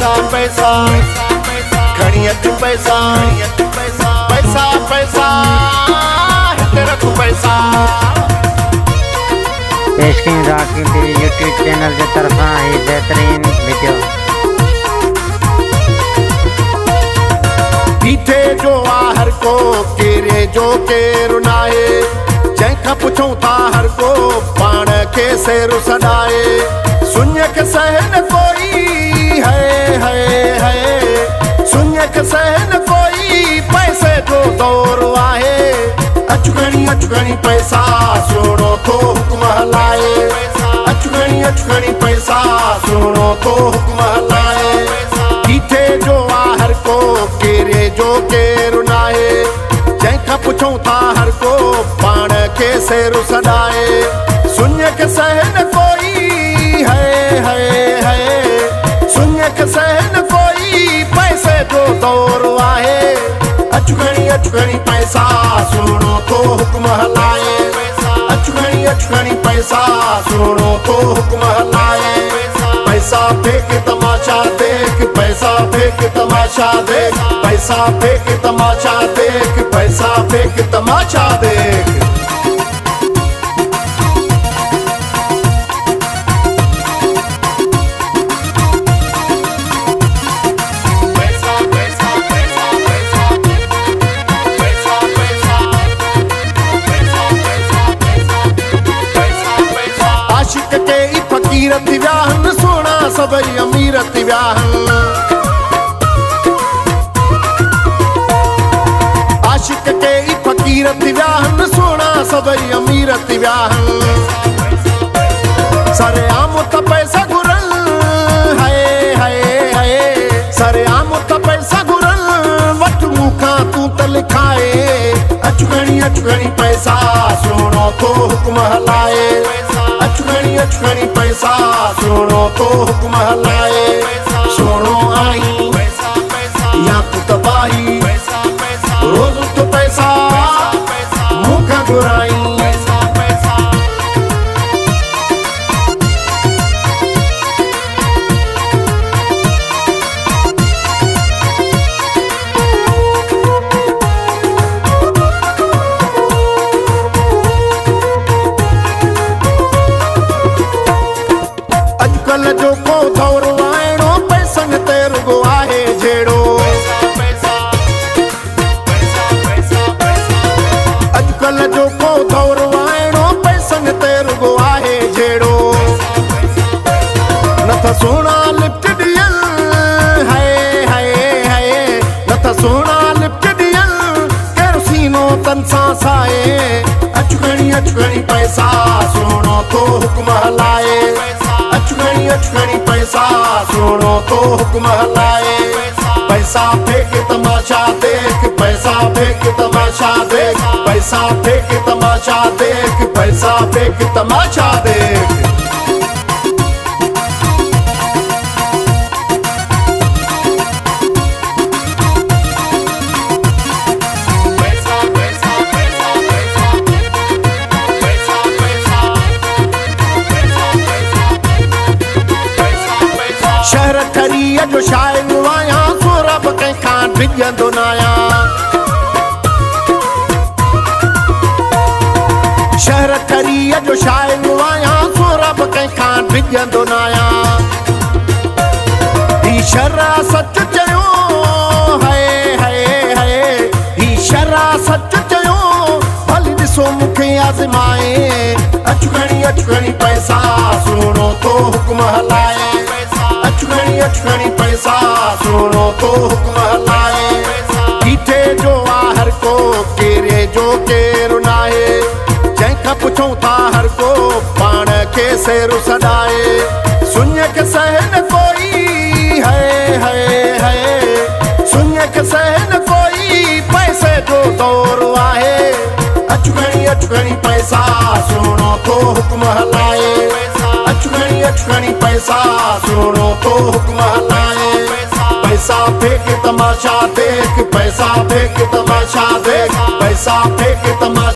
पैसा खणी अच पैसा पैसा पैसा हिते रख पैसा। पेश कयूं राखी टी यूट्यूब चैनल जे तरफां ही बेहतरीन वीडियो। बीठे जो आ हर को केरे जो केरु नाहे, जंहिंखां पुछूं था हर को पाण खे सेरु सॾाए। सुञ खे सहन कोई है सुञ खे सहन कोई पैसे जो दौर आहे। अचुगणी पैसा सुहिणो थो हुकुम हलाए। अचुगणी पैसा सुहिणो थो हुकुम हलाए। बीठे जो आ हर को केरे जो केरु नाहे, जंहिंखां पुछूं था हर को पाण खे सेरु सॾाए। सुञ खे सहन कोई है सुञ खे सहन कोई पैसे जो दौर आहे। अचुगणी पैसा सुहिणो थो हुकुम हलाए। अचुगणी पैसा सुहिणो थो हुकुम हलाए। पैसा फेंक तमाशा देख, पैसा फेंक तमाशा देख, पैसा फेंक तमाशा देख, पैसा फेंक तमाशा देख। आशिक के ई फकीर थी विया आहिनि, सोना सभई अमीर थी विया आहिनि। आशिक के ई फकीर थी विया आहिनि, सोना सभई अमीर थी विया आहिनि। सरेआम त पैसा घुरल है सरेआम त पैसा घुरल, वठ मूंखां तूं त लिखाए। अचुगणी पैसा सुहिणो थो हुकुम हलाए। अचुगणी पैसा सुहिणो थो हुकुम हलाए। सुहिणो आई या तूं तबाही, रोज़ तो पैसा मूंखां घुराई। अॼुकल्ह जो को दौर आइणो, पैसनि ते रुॻो आहे जहिड़ो। अॼुकल्ह जो को दौर आइणो, पैसनि ते रुॻो आहे जहिड़ो। न त सोना लिफ्ट ॾियल है न त सोना लिफ्ट ॾियल, केरोसीनो तन सां साए। अचुगणी पैसा सुहिणो थो हुकुम हलाए। अचुगणी पैसा सुहिणो थो हुकुम हलाए। पैसा फेंक तमाशा देख, पैसा फेंक तमाशा देख, पैसा फेंक तमाशा देख, पैसा फेंक तमाशा देख। शहर ठरीअ जो शाइर आहियां, सोरब कंहिंखां डिॼंदो न आहियां। शहर ठरीअ जो शाइर आहियां, सोरब कंहिंखां डिॼंदो न आहियां। ही शर्रा सच चयो है ही शर्रा सच चयो, भली ॾिसो मूंखे आज़माए। अचुगणी पैसा सुहिणो थो हुकुम हलाए। अचुगणी पैसा सुहिणो थो हुकुम हलाए। बीठे जो आ हर को केरे जो केरु नाहे, जंहिंखां पुछूं था हर को पाण खे सेरु सॾाए। सुञ खे सहन कोई है सुञ खे सहन कोई पैसे जो दौर आहे। अचुगणी पैसा सुहिणो थो हुकुम हलाए। अचुगणी पैसा सुहिणो थो हुकुम हलाए। पैसा फेंक तमाशा देख, पैसा फेंक तमाशा देख, पैसा फेंक तमाशा